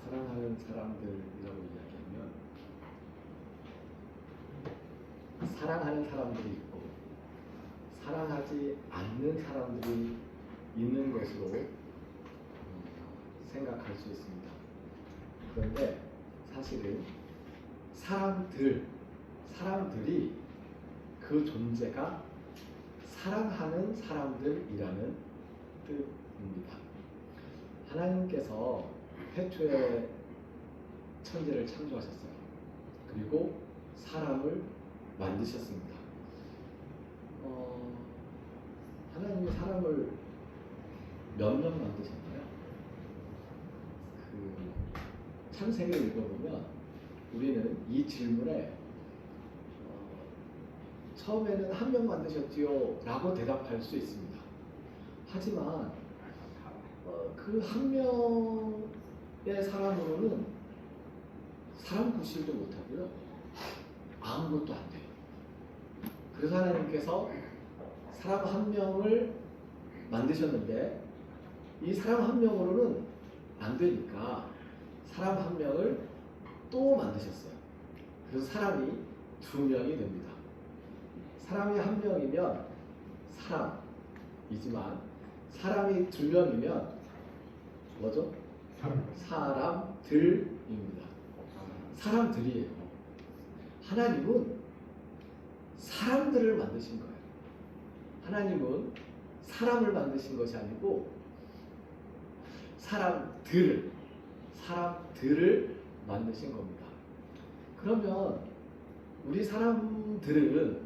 사랑하는 사람들이라고 이야기하면 사랑하는 사람들이 있고 사랑하지 않는 사람들이 있는 것으로 생각할 수 있습니다. 그런데 사실은 사람들이 그 존재가 사랑하는 사람들이라는 뜻입니다. 하나님께서 태초에 천지를 창조하셨어요. 그리고 사람을 만드셨습니다. 하나님이 사람을 몇 명 만드셨나요? 창세기를 읽어보면 우리는 이 질문에 처음에는 한 명 만드셨지요 라고 대답할 수 있습니다. 하지만 그 한 명의 사람으로는 사람 구실도 못하고요, 아무것도 안 돼요. 그래서 하나님께서 사람 한 명을 만드셨는데 이 사람 한 명으로는 안 되니까 사람 한 명을 또 만드셨어요. 그래서 사람이 두 명이 됩니다. 사람이 한 명이면 사람이지만 사람이 두 명이면 뭐죠? 사람들입니다. 사람들이에요. 하나님은 사람들을 만드신 거예요. 하나님은 사람을 만드신 것이 아니고 사람들을 만드신 겁니다. 그러면 우리 사람들은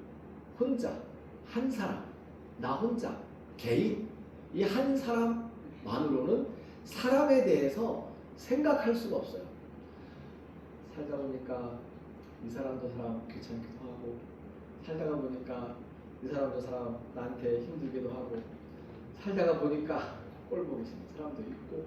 혼자, 한 사람, 나 혼자, 개인, 이 한 사람만으로는 사람에 대해서 생각할 수가 없어요. 살다 보니까 이 사람 저 사람 귀찮기도 하고, 살다가 보니까 이 사람 저 사람 나한테 힘들기도 하고, 살다가 보니까 꼴 보기 싫은 사람도 있고,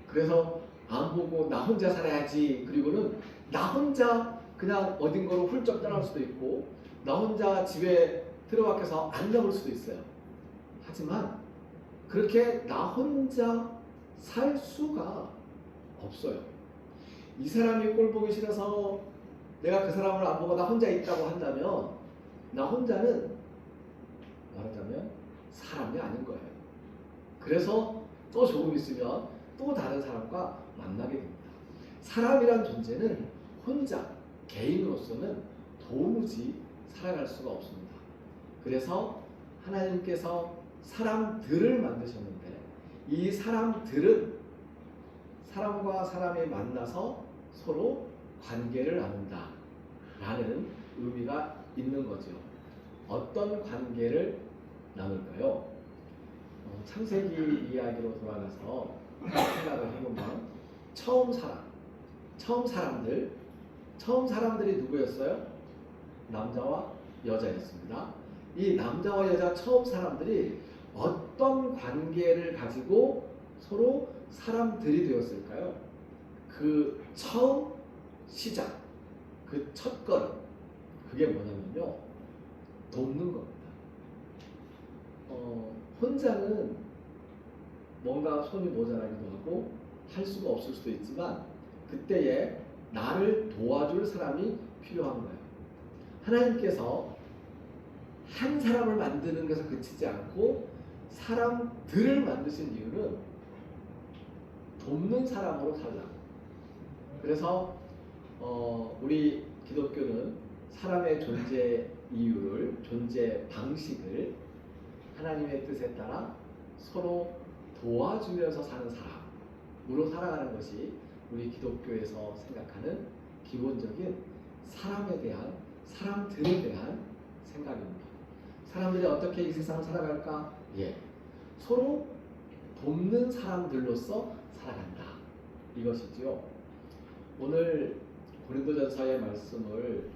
그래서 안 보고 나 혼자 살아야지. 그리고는 나 혼자 그냥 어딘가로 훌쩍 떠날 수도 있고, 나 혼자 집에 들어박혀서 안 잡을 수도 있어요. 하지만 그렇게 나 혼자 살 수가 없어요. 이 사람이 꼴 보기 싫어서 내가 그 사람을 안 보고 나 혼자 있다고 한다면 나 혼자는 말하자면 사람이 아닌 거예요. 그래서 또 조금 있으면 또 다른 사람과 만나게 됩니다. 사람이란 존재는 혼자 개인으로서는 도무지 살아갈 수가 없습니다. 그래서 하나님께서 사람들을 만드셨는데 이 사람들은 사람과 사람이 만나서 서로 관계를 나눈다 라는 의미가 있는 거죠. 어떤 관계를 나눌까요? 창세기 이야기로 돌아가서 생각을 해보면 처음 사람들이 누구였어요? 남자와 여자였습니다. 이 남자와 여자 처음 사람들이 어떤 관계를 가지고 서로 사람들이 되었을까요? 그 처음 시작, 그 첫걸음, 그게 뭐냐면요, 돕는 겁니다. 혼자는 뭔가 손이 모자라기도 하고 할 수가 없을 수도 있지만 그때에 나를 도와줄 사람이 필요한 거예요. 하나님께서 한 사람을 만드는 것에 그치지 않고 사람들을 만드신 이유는 돕는 사람으로 살라고. 그래서 우리 기독교는 사람의 존재 이유를, 존재 방식을 하나님의 뜻에 따라 서로 도와주면서 사는 사람으로 살아가는 것이 우리 기독교에서 생각하는 기본적인 사람에 대한, 사람들에 대한 생각입니다. 사람들이 어떻게 이 세상을 살아갈까? 서로 돕는 사람들로서 살아간다, 이것이지요. 오늘 고린도전서의 말씀을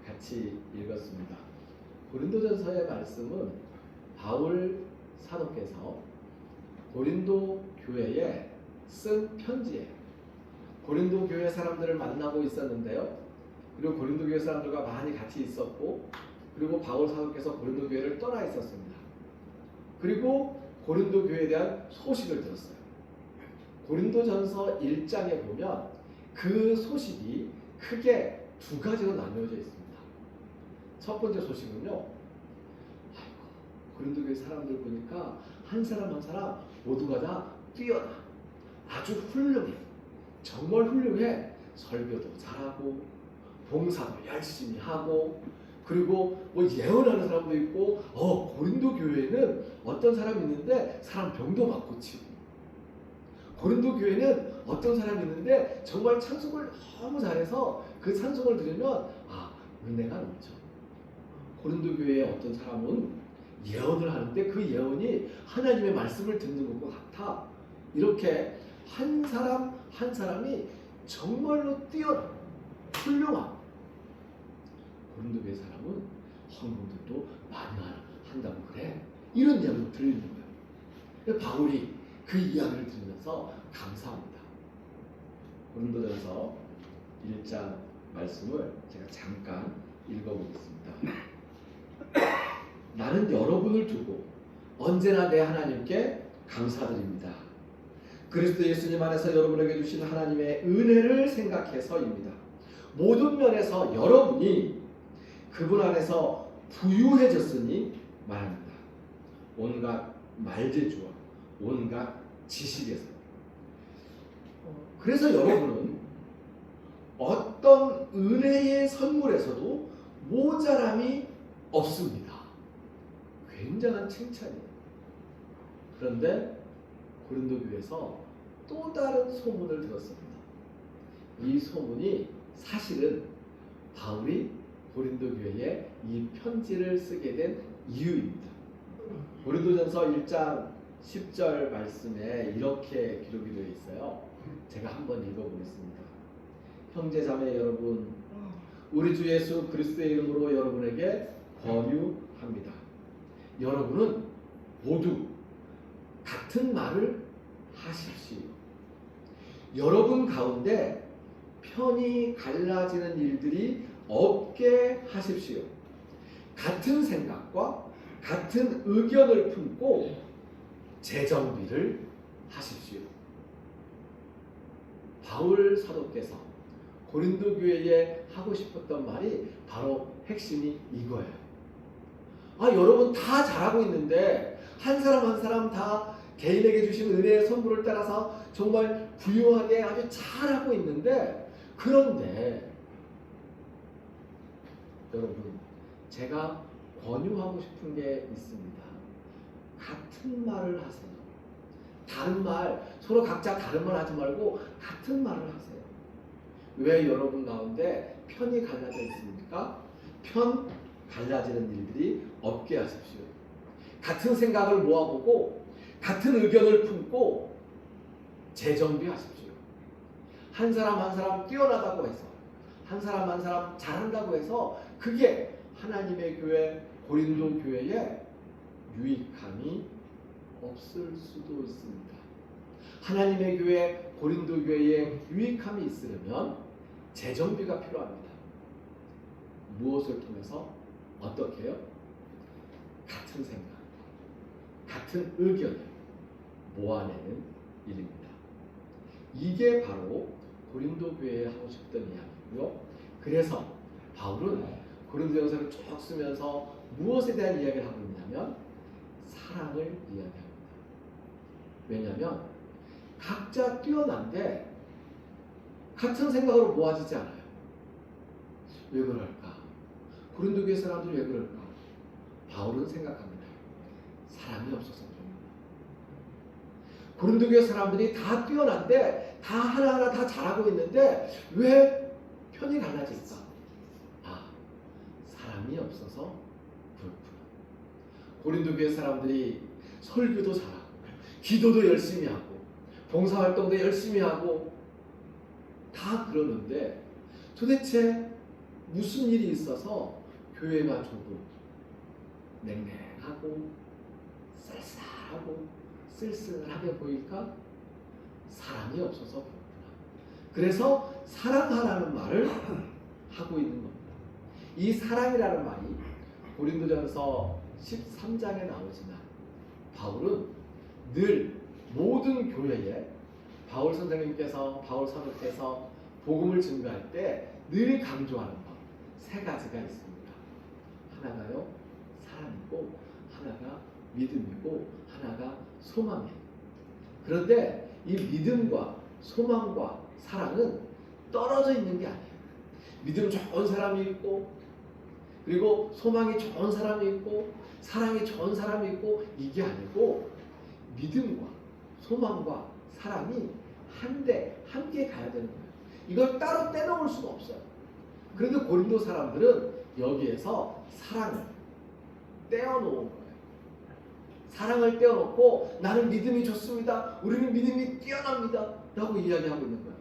같이 읽었습니다. 고린도전서의 말씀은 바울 사도께서 고린도 교회에 쓴 편지예요. 고린도 교회 사람들을 만나고 있었는데요. 그리고 고린도 교회 사람들과 많이 같이 있었고, 그리고 바울 사도께서 고린도 교회를 떠나 있었습니다. 그리고 고린도 교회에 대한 소식을 들었어요. 고린도전서 1장에 보면 그 소식이 크게 두 가지로 나뉘어져 있습니다. 첫 번째 소식은요, 아이고, 고린도 교회 사람들 보니까 한 사람 한 사람 모두가 다 뛰어나, 아주 훌륭해, 정말 훌륭해. 설교도 잘하고 봉사도 열심히 하고, 그리고 뭐 예언하는 사람도 있고, 고린도 교회에는 어떤 사람이 있는데 사람 병도 막 고치고, 고린도 교회는 어떤 사람이 있는데 정말 찬송을 너무 잘해서 그 찬송을 들으면 은혜가 넘쳐. 고린도 교회의 어떤 사람은 예언을 하는데 그 예언이 하나님의 말씀을 듣는 것과 같아. 이렇게 한 사람 한 사람이 정말로 뛰어나, 훌륭한. 고린도 교회 사람은 헌금들도 많이 한다고 그래. 이런 이야기를 들리는 거예요. 바울이 그 이야기를 들으면서 감사합니다. 고린도전서 1장 말씀을 제가 잠깐 읽어보겠습니다. 나는 여러분을 두고 언제나 내 하나님께 감사드립니다. 그리스도 예수님 안에서 여러분에게 주신 하나님의 은혜를 생각해서입니다. 모든 면에서 여러분이 그분 안에서 부유해졌으니 말합니다. 온갖 말재주와 온갖 지식에서. 그래서 여러분은 어떤 은혜의 선물에서도 모자람이 없습니다. 굉장한 칭찬이에요. 그런데 고린도 교회에서 또 다른 소문을 들었습니다. 이 소문이 사실은 바울이 고린도 교회에 이 편지를 쓰게 된 이유입니다. 고린도전서 1장 10절 말씀에 이렇게 기록이 되어 있어요. 제가 한번 읽어보겠습니다. 형제자매 여러분, 우리 주 예수 그리스도의 이름으로 여러분에게 권유합니다. 여러분은 모두 같은 말을 하십시오. 여러분 가운데 편이 갈라지는 일들이 없게 하십시오. 같은 생각과 같은 의견을 품고 재정비를 하십시오. 바울 사도께서 고린도 교회에 하고 싶었던 말이 바로 핵심이 이거예요. 여러분 다 잘하고 있는데 한 사람 한 사람 다 개인에게 주신 은혜의 선물을 따라서 정말 부유하게 아주 잘하고 있는데, 그런데 여러분, 제가 권유하고 싶은 게 있습니다. 같은 말을 하세요. 다른 말, 서로 각자 다른 말 하지 말고 같은 말을 하세요. 왜 여러분 가운데 편이 갈라져 있습니까? 편 갈라지는 일들이 없게 하십시오. 같은 생각을 모아보고 같은 의견을 품고 재정비하십시오. 한 사람 한 사람 뛰어나다고 해서, 한 사람 한 사람 잘한다고 해서 그게 하나님의 교회, 고린도 교회에 유익함이 없을 수도 있습니다. 하나님의 교회, 고린도 교회에 유익함이 있으려면 재정비가 필요합니다. 무엇을 통해서? 어떻게 해요? 같은 생각, 같은 의견을 모아내는 일입니다. 이게 바로 고린도 교회에 하고 싶던 이야기고요. 그래서 바울은 고린도전서를 쭉 쓰면서 무엇에 대한 이야기를 하고 있냐면 사랑을 이야기합니다. 왜냐하면 각자 뛰어난데 같은 생각으로 모아지지 않아요. 왜 그럴까? 고린도 교회 사람들이 왜 그럴까? 바울은 생각합니다. 사랑이 없어서 그럽니다. 고린도 교회 사람들이 다 뛰어난데 다 하나하나 다 잘하고 있는데 왜 편이 갈라질까? 사랑이 없어서 그렇구나. 고린도 교회 사람들이 설교도 잘하고 기도도 열심히 하고 봉사활동도 열심히 하고 다 그러는데 도대체 무슨 일이 있어서 교회가 조금 냉랭하고 쌀쌀하고 쓸쓸하게 보일까? 사랑이 없어서 그렇구나. 그래서 사랑하라는 말을 하고 있는 겁니다. 이 사랑이라는 말이 고린도전서 13장에 나오지만 바울은 늘 모든 교회에 바울 선생님께서, 바울 사도께서 복음을 증거할 때 늘 강조하는 것 세 가지가 있습니다. 하나가요 사랑이고, 하나가 믿음이고, 하나가 소망이에요. 그런데 이 믿음과 소망과 사랑은 떨어져 있는 게 아니에요. 믿음 좋은 사람이 있고, 그리고 소망이 좋은 사람이 있고, 사랑이 좋은 사람이 있고, 이게 아니고 믿음과 소망과 사랑이 함께 가야 되는 거예요. 이걸 따로 떼놓을 수가 없어요. 그런데 고린도 사람들은 여기에서 사랑을 떼어놓은 거예요. 사랑을 떼어놓고 나는 믿음이 좋습니다, 우리는 믿음이 뛰어납니다 라고 이야기하고 있는 거예요.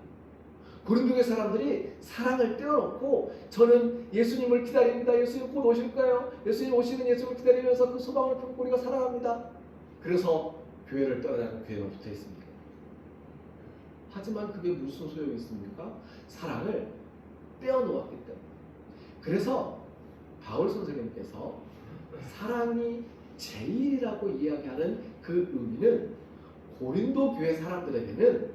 고린도의 사람들이 사랑을 떼어놓고 저는 예수님을 기다립니다, 예수님 곧 오실 거예요, 예수님 오시는 예수님을 기다리면서 그 소망을 품고 우리가 살아갑니다. 그래서 교회를 떠나는 교회가 붙어 있습니다. 하지만 그게 무슨 소용이 있습니까? 사랑을 떼어놓았기 때문에. 그래서 바울 선생님께서 사랑이 제일이라고 이야기하는 그 의미는 고린도 교회 사람들에게는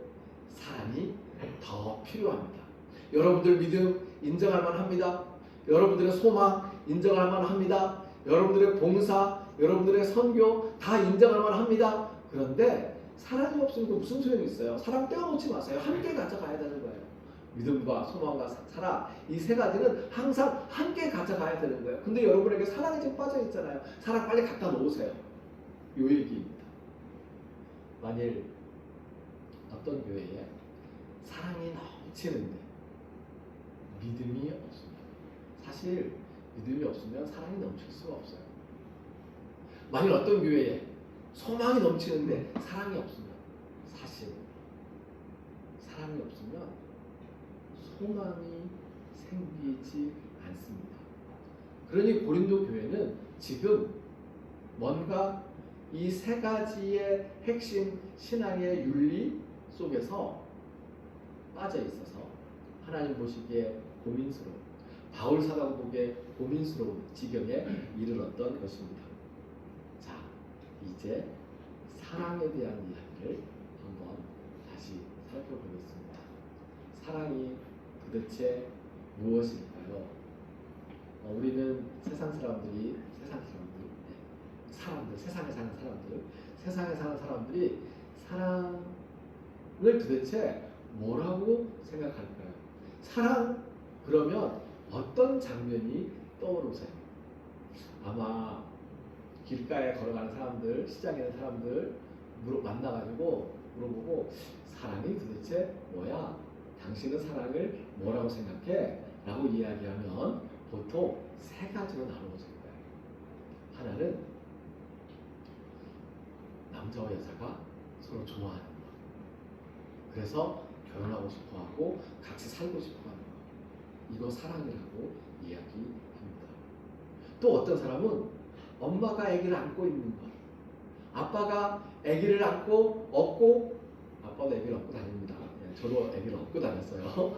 사랑이 더 필요합니다. 여러분들 믿음 인정할 만합니다. 여러분들의 소망 인정할 만합니다. 여러분들의 봉사, 여러분들의 선교 다 인정할 만합니다. 그런데 사랑이 없으면 무슨 소용이 있어요? 사랑 떼어놓지 마세요. 함께 가져가야 되는 거예요. 믿음과 소망과 사랑, 이 세 가지는 항상 함께 가져가야 되는 거예요. 근데 여러분에게 사랑이 지금 빠져 있잖아요. 사랑 빨리 갖다 놓으세요. 요 얘기입니다. 만일 어떤 교회에 사랑이 넘치는데 믿음이 없습니다. 사실 믿음이 없으면 사랑이 넘칠 수가 없어요. 만일 어떤 교회에 소망이 넘치는데 사랑이 없으면, 사실 사랑이 없으면 소망이 생기지 않습니다. 그러니 고린도 교회는 지금 뭔가 이 세 가지의 핵심 신앙의 윤리 속에서 빠져 있어서 하나님 보시기에 고민스러운, 바울 사도가 보기에 고민스러운 지경에 이르렀던 것입니다. 자, 이제 사랑에 대한 이야기를 한번 다시 살펴보겠습니다. 사랑이 도대체 무엇일까요? 우리는 세상에 사는 사람들이 사랑을 도대체 뭐라고 생각할까요? 사랑 그러면 어떤 장면이 떠오르세요? 아마 길가에 걸어가는 사람들, 시장에 있는 사람들 만나가지고 물어보고, 사랑이 도대체 뭐야? 당신은 사랑을 뭐라고 생각해? 라고 이야기하면 보통 세 가지로 나누어질 거예요. 하나는 남자와 여자가 서로 좋아하는 것, 그래서 결혼하고 싶어하고 같이 살고 싶어하는 것, 이거 사랑이라고 이야기합니다. 또 어떤 사람은 엄마가 아기를 안고 있는 것, 아빠가 아기를 안고 업고, 아빠도 아기를 업고 다닙니다. 저도 아기를 업고 다녔어요.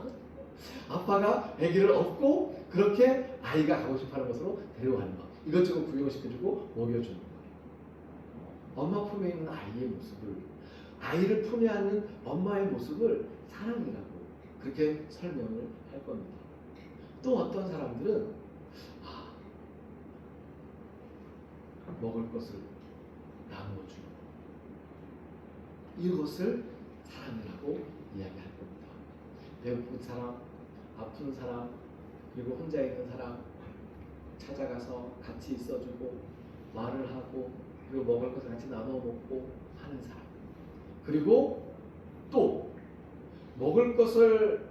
아빠가 아기를 업고 그렇게 아이가 가고 싶어하는 것으로 데려가는 것, 이것저것 구경시켜주고 먹여주는 것, 엄마 품에 있는 아이의 모습을, 아이를 품에 안는 엄마의 모습을 사랑이라고 그렇게 설명을 할 겁니다. 또 어떤 사람들은 먹을 것을 나누어주는 것, 이것을 사랑이라고 이야기할 겁니다. 배고픈 사람, 아픈 사람, 그리고 혼자 있는 사람 찾아가서 같이 있어주고 말을 하고, 그리고 먹을 것을 같이 나눠 먹고 하는 사람, 그리고 또 먹을 것을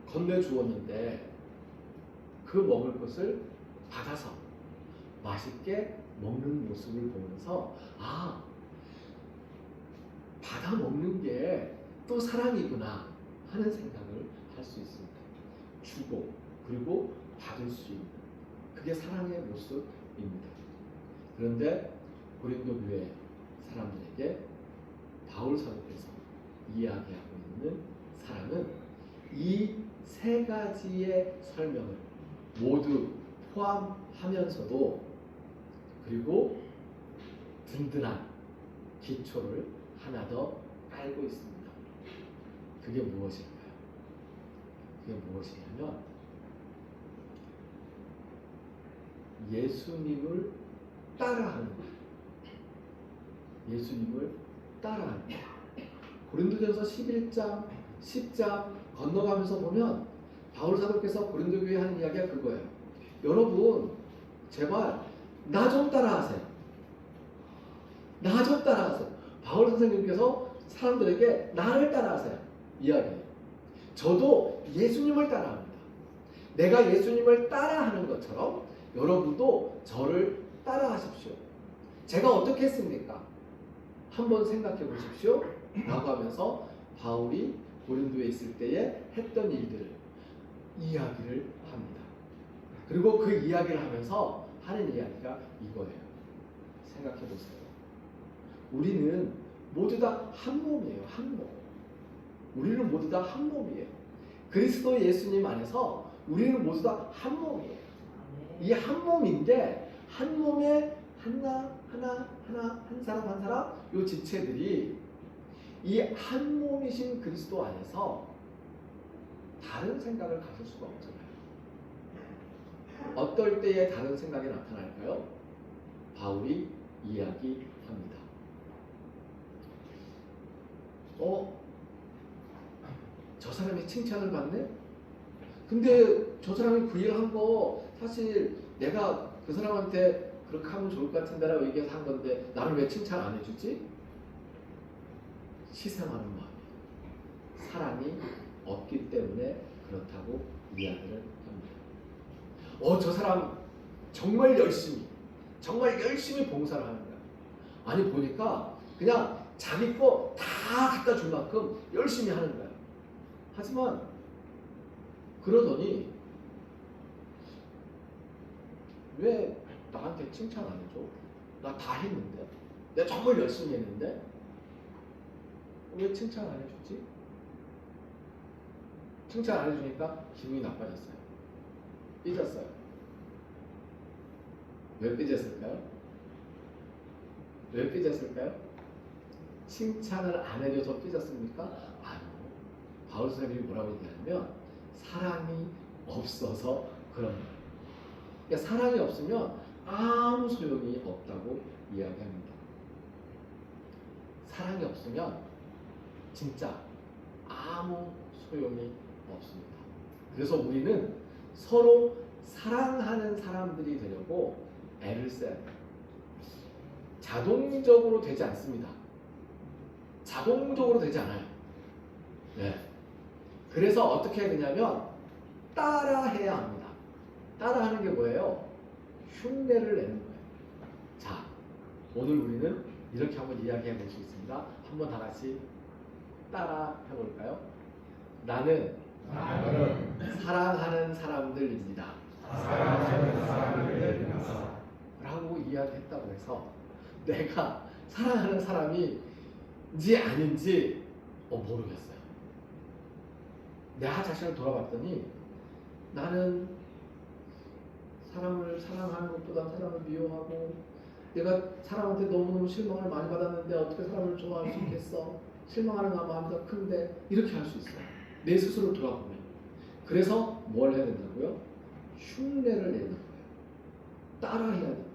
건네주었는데 그 먹을 것을 받아서 맛있게 먹는 모습을 보면서 받아 먹는 게 또 사랑이구나 하는 생각을 할 수 있습니다. 주고 그리고 받을 수 있는, 그게 사랑의 모습입니다. 그런데 고린도 교회 사람들에게 바울 사도께서 이야기하고 있는 사랑은 이 세 가지의 설명을 모두 포함하면서도, 그리고 든든한 기초를 하나 더 깔고 있습니다. 그게 무엇일까요? 그게 무엇이냐면 예수님을 따라하는 거예요. 예수님을 따라하는 거예요. 고린도전서 11장, 10장 건너가면서 보면 바울 사도께서 고린도 교회에 하는 이야기가 그거예요. 여러분 제발 나 좀 따라하세요. 나 좀 따라하세요. 바울 선생님께서 사람들에게 나를 따라하세요. 이야기해요. 저도 예수님을 따라합니다. 내가 예수님을 따라하는 것처럼 여러분도 저를 따라하십시오. 제가 어떻게 했습니까? 한번 생각해 보십시오. 라고 하면서 바울이 고린도에 있을 때에 했던 일들을 이야기를 합니다. 그리고 그 이야기를 하면서 하는 이야기가 이거예요. 생각해 보세요. 우리는 모두 다 한 몸이에요. 한 몸. 우리는 모두 다 한 몸이에요. 그리스도 예수님 안에서 우리는 모두 다 한 몸이에요. 이 한 몸인데 한 몸에 하나 한 사람 한 사람 요 지체들이 이 한 몸이신 그리스도 안에서 다른 생각을 가질 수가 없잖아요. 어떨 때에 다른 생각이 나타날까요? 바울이 이야기합니다. 저 사람이 칭찬을 받네? 근데 저 사람이 그 일을 한 거 사실 내가 그 사람한테 그렇게 하면 좋을 것 같은데라고 얘기해서 한 건데 나를 왜 칭찬 안 해주지? 시샘하는 마음이 사랑이 없기 때문에 그렇다고 이야기를 합니다. 저 사람 정말 열심히 봉사를 하는 거야. 아니 보니까 그냥 자기 거 다 갖다 줄 만큼 열심히 하는 거야. 하지만 그러더니 왜 나한테 칭찬 안 해줘? 나 다 했는데, 내가 정말 열심히 했는데 왜 칭찬 안 해주지? 칭찬 안 해주니까 기분이 나빠졌어요. 삐졌어요. 왜 삐졌을까요? 왜 삐졌을까요? 칭찬을 안 해줘서 삐졌습니까? 아니요. 바울 선생님이 뭐라고 얘기하냐면 사랑이 없어서 그런 거예요. 그러니까 사랑이 없으면 아무 소용이 없다고 이야기합니다. 사랑이 없으면 진짜 아무 소용이 없습니다. 그래서 우리는 서로 사랑하는 사람들이 되려고 애를 써야 돼요. 자동적으로 되지 않습니다. 자동적으로 되지 않아요. 네. 그래서 어떻게 해야 되냐면 따라해야 합니다. 따라하는 게 뭐예요? 흉내를 내는 거예요. 자, 오늘 우리는 이렇게 한번 이야기해 볼 수 있습니다. 한번 다 같이 따라 해볼까요? 나는 사랑하는 사람들입니다. 라고 이야기했다고 해서 내가 사랑하는 사람인지 아닌지 모르겠어요. 내 자신을 돌아봤더니 나는 사람을 사랑하는 것보다 사람을 미워하고 내가 사람한테 너무너무 실망을 많이 받았는데 어떻게 사람을 좋아할 수 있겠어? 실망하는 마음이 더 큰데 이렇게 할 수 있어요. 내 스스로 돌아보면. 그래서 뭘 해야 된다고요? 흉내를 내는 거예요. 따라해야 됩니다.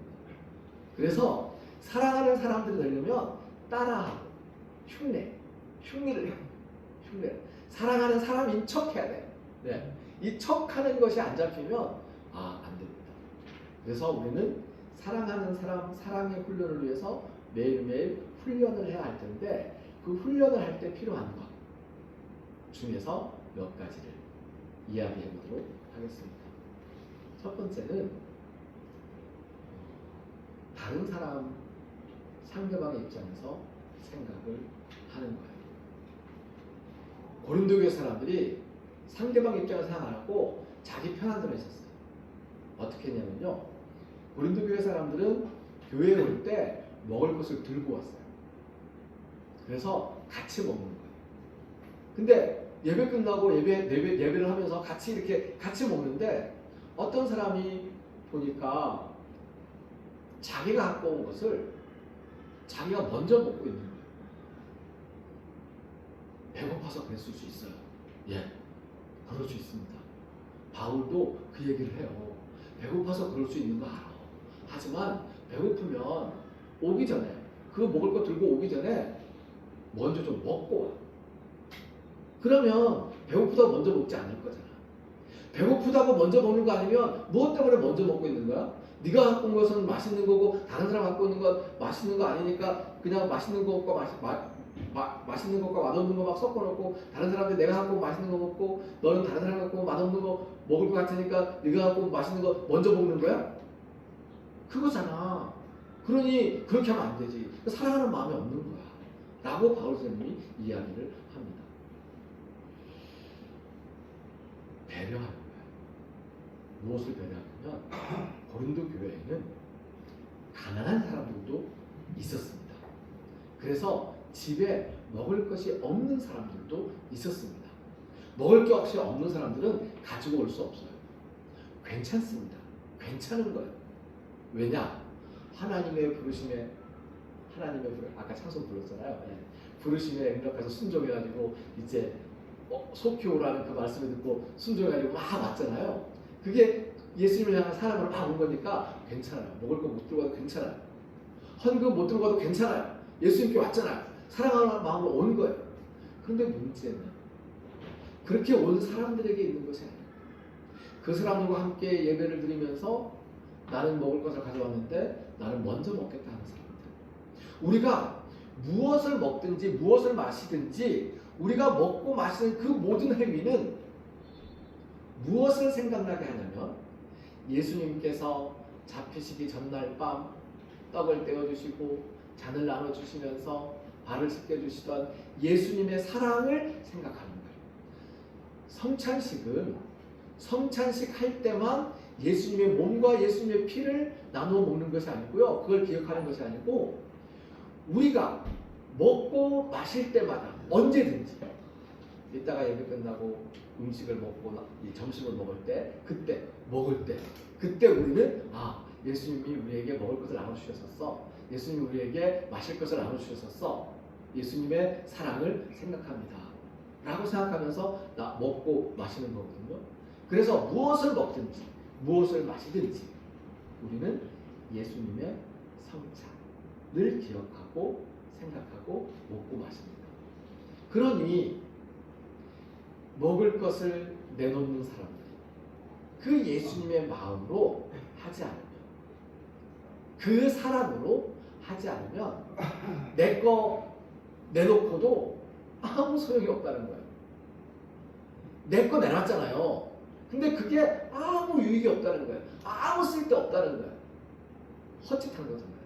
그래서 사랑하는 사람들이 되려면 따라하고 흉내를 해요. 사랑하는 사람인 척 해야 돼요. 네. 이 척하는 것이 안 잡히면 안 됩니다. 그래서 우리는 사랑하는 사람, 사랑의 훈련을 위해서 매일매일 훈련을 해야 할 텐데 그 훈련을 할 때 필요한 것 중에서 몇 가지를 이야기해 보도록 하겠습니다. 첫 번째는 다른 사람, 상대방의 입장에서 생각을 하는 거예요. 고린도 교회 사람들이 상대방 입장에서 생각 안 하고 자기 편한 대로 했었어요. 어떻게 했냐면요. 고린도 교회 사람들은 교회에 올 때 먹을 것을 들고 왔어요. 그래서 같이 먹는 거예요. 근데 예배 끝나고 예배를 하면서 이렇게 같이 먹는데 어떤 사람이 보니까 자기가 갖고 온 것을 자기가 먼저 먹고 있는 거예요. 배고파서 그랬을 수 있어요. 예. 그럴 수 있습니다. 바울도 그 얘기를 해요. 배고파서 그럴 수 있는 거 알아. 하지만 배고프면 오기 전에 그 먹을 거 들고 오기 전에 먼저 좀 먹고 와. 그러면 배고프다고 먼저 먹지 않을 거잖아. 배고프다고 먼저 먹는 거 아니면 무엇 때문에 먼저 먹고 있는 거야? 네가 갖고 온 것은 맛있는 거고 다른 사람 갖고 있는 건 맛있는 거 아니니까 그냥 맛있는 것과 맛있는 것과 맛없는 거 막 섞어놓고 다른 사람들 내가 갖고 온 맛있는 거 먹고 너는 다른 사람 갖고 온 맛없는 거 먹을 것 같으니까 네가 갖고 온 맛있는 거 먼저 먹는 거야? 그거잖아. 그러니 그렇게 하면 안 되지. 사랑하는 마음이 없는 거야. 라고 바울 선생님이 이야기를 합니다. 배려하는 거야. 무엇을 배려하냐면 고린도 교회에는 가난한 사람들도 있었습니다. 그래서 집에 먹을 것이 없는 사람들도 있었습니다. 먹을 게 혹시 없는 사람들은 가지고 올 수 없어요. 괜찮습니다. 괜찮은 거예요. 왜냐? 하나님의 부르심에 아까 찬송 불렀잖아요. 네. 부르심에 응답해서 순종해가지고 이제 속히오라는 그 말씀을 듣고 순종해가지고 막 왔잖아요. 그게 예수님을 향한 사람으로 막 온 거니까 괜찮아요. 먹을 거 못 들고 가도 괜찮아요. 헌금 못 들고 가도 괜찮아요. 예수님께 왔잖아요. 사랑하는 마음으로 온 거예요. 그런데 문제는 그렇게 온 사람들에게 있는 것이 아니에요. 그 사람들과 함께 예배를 드리면서 나는 먹을 것을 가져왔는데 나는 먼저 먹겠다 하는 사람들. 우리가 무엇을 먹든지 무엇을 마시든지 우리가 먹고 마시는 그 모든 행위는 무엇을 생각나게 하냐면 예수님께서 잡히시기 전날 밤 떡을 떼어주시고 잔을 나눠주시면서 발을 씻겨주시던 예수님의 사랑을 생각하는 거예요. 성찬식은 성찬식 할 때만 예수님의 몸과 예수님의 피를 나누어 먹는 것이 아니고요. 그걸 기억하는 것이 아니고 우리가 먹고 마실 때마다 언제든지 이따가 예배 끝나고 음식을 먹고 점심을 먹을 때 그때 먹을 때 그때 우리는 예수님이 우리에게 먹을 것을 나눠주셨었어. 예수님이 우리에게 마실 것을 나눠주셨었어. 예수님의 사랑을 생각합니다. 라고 생각하면서 먹고 마시는 거거든요. 그래서 무엇을 먹든지 무엇을 마시든지 우리는 예수님의 성찬을 기억하고 생각하고 먹고 마십니다. 그러니 먹을 것을 내놓는 사람들, 그 예수님의 마음으로 하지 않으면, 그 사람으로 하지 않으면 내 거 내놓고도 아무 소용이 없다는 거예요. 내 거 내놨잖아요. 근데 그게 아무 유익이 없다는 거예요. 아무 쓸데 없다는 거예요. 헛짓한 거잖아요.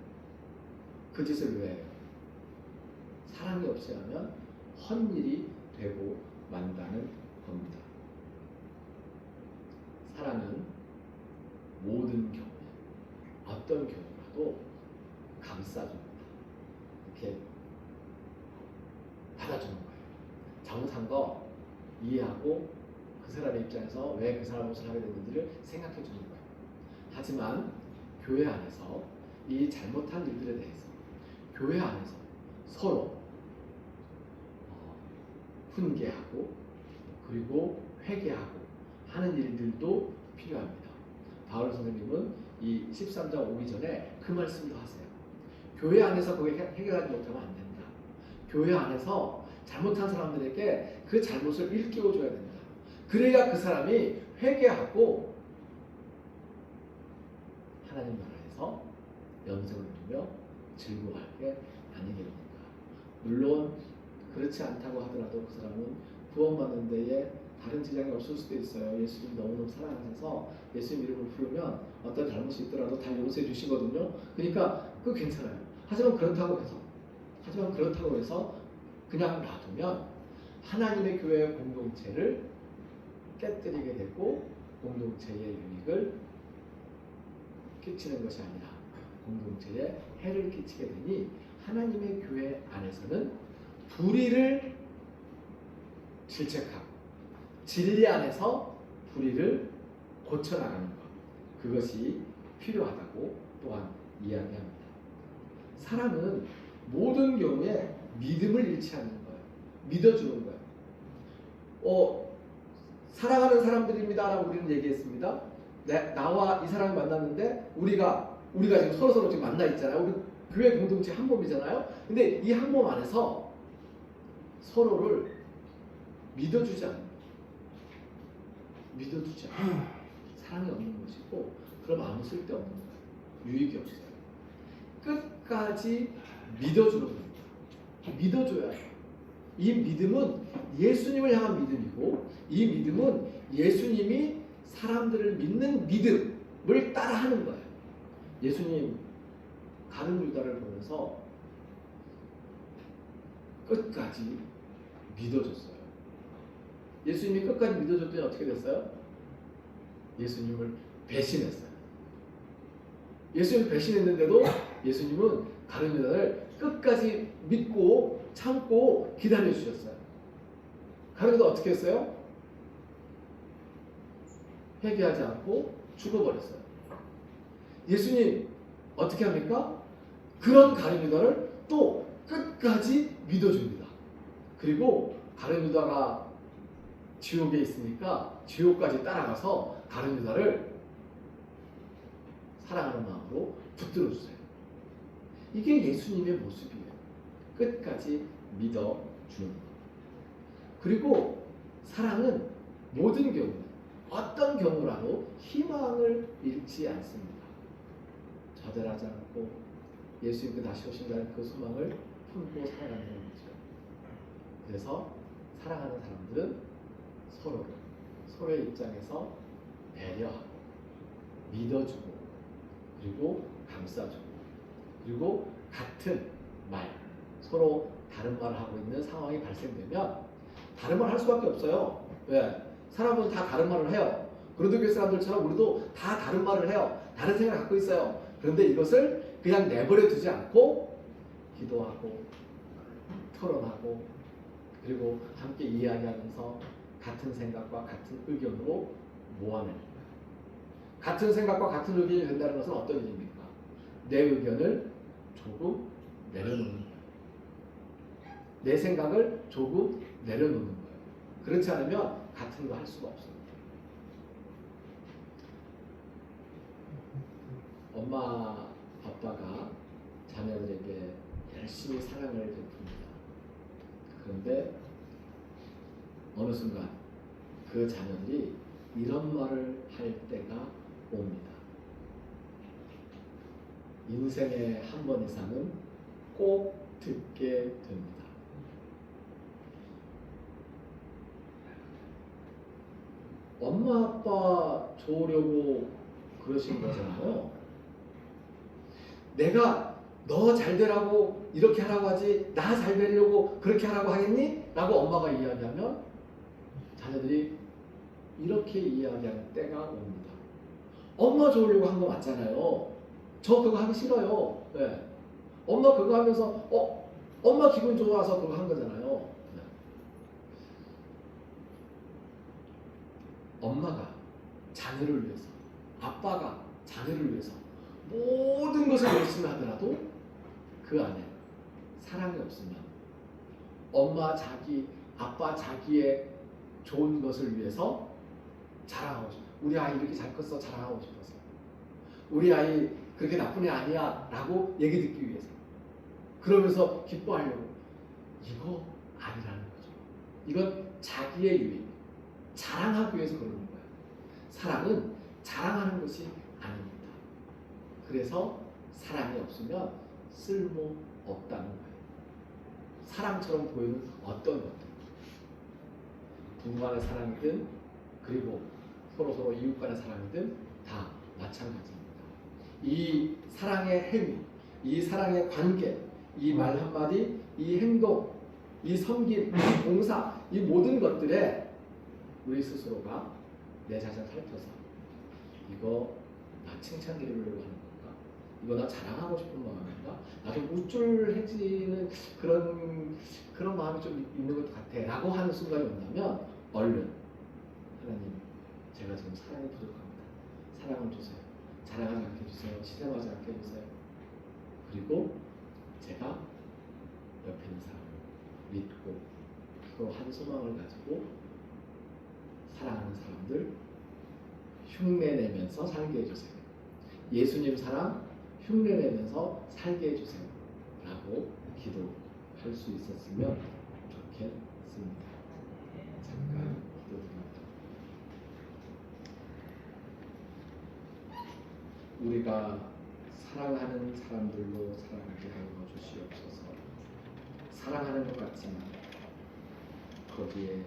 그 짓을 왜 해요? 사랑이 없이 하면 헛일이 되고 만다는 겁니다. 사랑은 모든 경우에 어떤 경우라도 감싸줍니다. 이렇게 받아주는 거예요. 잘못한 거 이해하고 그 사람의 입장에서 왜 그 사람 것을 하게 됐는지를 생각해 주는 거예요. 하지만 교회 안에서 이 잘못한 일들에 대해서 교회 안에서 서로 훈계하고 그리고 회개하고 하는 일들도 필요합니다. 바울 선생님은 이 13장 오기 전에 그 말씀도 하세요. 교회 안에서 그걸 해결하지 못하면 안 된다. 교회 안에서 잘못한 사람들에게 그 잘못을 일깨워줘야 된다. 그래야 그 사람이 회개하고 하나님 나라에서 영생을 누리며 즐거워하게 아니겠는가. 물론 그렇지 않다고 하더라도 그 사람은 구원받는 데에 다른 지장이 없을 수도 있어요. 예수님 너무너무 사랑하셔서 예수님 이름을 부르면 어떤 잘못이 있더라도 다 용서해 주시거든요. 그러니까 그거 괜찮아요. 하지만 그렇다고 해서 그냥 놔두면 하나님의 교회 공동체를 깨뜨리게 되고 공동체의 유익을 끼치는 것이 아니라 공동체에 해를 끼치게 되니 하나님의 교회 안에서는 불의를 질책하고 진리 안에서 불의를 고쳐나가는 것, 그것이 필요하다고 또한 이야기합니다. 사랑은 모든 경우에 믿음을 잃지 않는 거예요. 믿어주는 거예요. 사랑하는 사람들입니다라고 우리는 얘기했습니다. 나와 이 사람이 만났는데 우리가 지금 서로 지금 만나 있잖아요. 우리 교회 공동체 한 몸이잖아요. 근데 이 한 몸 안에서 서로를 믿어주지 않는, 사랑이 없는 것이고, 그럼 아무 쓸데없는 거예요. 유익이 없어요. 끝까지 믿어주는 겁니다. 믿어줘야 해요. 이 믿음은 예수님을 향한 믿음이고, 이 믿음은 예수님이 사람들을 믿는 믿음을 따라하는 거예요. 예수님 가룟 유다를 보면서 끝까지 믿어줬어요. 예수님이 끝까지 믿어줬더니 어떻게 됐어요? 예수님을 배신했어요. 예수님을 배신했는데도 예수님은 가룟 유다를 끝까지 믿고 참고 기다려주셨어요. 가룟 유다 어떻게 했어요? 회개하지 않고 죽어버렸어요. 예수님 어떻게 합니까? 그런 가룟 유다를 또 끝까지 믿어줍니다. 그리고 가룟 유다가 지옥에 있으니까 지옥까지 따라가서 가룟 유다를 사랑하는 마음으로 붙들어주세요. 이게 예수님의 모습이에요. 끝까지 믿어주는 것. 그리고 사랑은 모든 경우, 어떤 경우라도 희망을 잃지 않습니다. 좌절하지 않고 예수님께 다시 오신다는 그 소망을 품고 살아가는 거죠. 그래서 사랑하는 사람들은 서로의 입장에서 배려하고 믿어주고 그리고 감싸주고 그리고 같은 말, 서로 다른 말을 하고 있는 상황이 발생되면 다른 말을 할 수밖에 없어요. 왜? 사람은 다 다른 말을 해요. 고린도 교회 사람들처럼 우리도 다 다른 말을 해요. 다른 생각을 갖고 있어요. 그런데 이것을 그냥 내버려 두지 않고 기도하고 토론하고 그리고 함께 이야기하면서 같은 생각과 같은 의견으로 모아냅니다. 같은 생각과 같은 의견이 된다는 것은 어떤 일입니까? 내 의견을 조금 내려놓는 거예요. 내 생각을 조금 내려놓는 거예요. 그렇지 않으면 같은 거 할 수가 없습니다. 엄마, 아빠가 자녀들에게 열심히 사랑을 베풉니다. 그런데 어느 순간 그 자녀들이 이런 말을 할 때가 옵니다. 인생에 한 번 이상은 꼭 듣게 됩니다. 엄마, 아빠 좋으려고 그러신 거잖아요. 내가 너 잘 되라고 이렇게 하라고 하지 나 잘 되려고 그렇게 하라고 하겠니? 라고 엄마가 이야기하면 자녀들이 이렇게 이야기하는 때가 옵니다. 엄마 좋으려고 한 거 맞잖아요. 저 그거 하기 싫어요. 네. 엄마 그거 하면서 엄마 기분 좋아서 그거 한 거잖아요. 네. 엄마가 자녀를 위해서, 아빠가 자녀를 위해서 모든 것을 열심히 하더라도 그 안에 사랑이 없으면 엄마 자기, 아빠 자기의 좋은 것을 위해서 자랑하고 싶어. 우리 아이 이렇게 잘 컸어 자랑하고 싶어서. 우리 아이 그렇게 나쁜 애 아니야 라고 얘기 듣기 위해서. 그러면서 기뻐하려고. 이거 아니라는 거죠. 이건 자기의 유익, 자랑하기 위해서 그러는 거예요. 사랑은 자랑하는 것이 아닙니다. 그래서 사랑이 없으면 쓸모 없다는 거예요. 사랑처럼 보이는 어떤 것들, 부부 간의 사랑이든 그리고 서로 이웃 간의 사랑이든 다 마찬가지입니다. 이 사랑의 행위, 이 사랑의 관계, 이 말 한마디, 이 행동, 이 섬김, 이 봉사, 이 모든 것들에 우리 스스로가 내 자신을 살펴서 이거 나 칭찬드리려고 하는 건가? 이거 나 자랑하고 싶은 마음인가? 나 좀 우쭐해지는 그런 마음이 좀 있는 것 같아 라고 하는 순간이 온다면 얼른 하나님, 제가 지금 사랑이 부족합니다. 사랑을 주세요. 자랑하지 않게 해주세요. 시샘하지 않게 해주세요. 그리고 제가 옆에 있는 사람을 믿고 서로 한 소망을 가지고 사랑하는 사람들 흉내내면서 살게 해주세요. 예수님 사랑 흉내내면서 살게 해주세요. 라고 기도할 수 있었으면 좋겠습니다. 잠깐 기도드립니다. 우리가 사랑하는 사람들로 살아가게 하여 주시옵소서. 사랑하는 것 같지만 거기에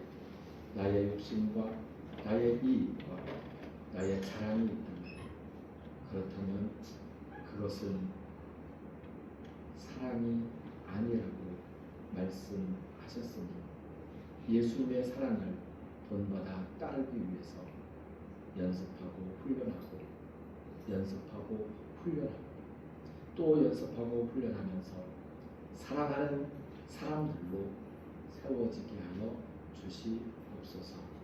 나의 욕심과 나의 이익과 나의 자랑이 있다면, 그렇다면 그것은 사랑이 아니라고 말씀하셨으니 예수님의 사랑을 본받아 따르기 위해서 연습하고 훈련하고 연습하고 훈련하고 또 연습하고 훈련하면서 사랑하는 사람들로 세워지게 하여 주시옵소서.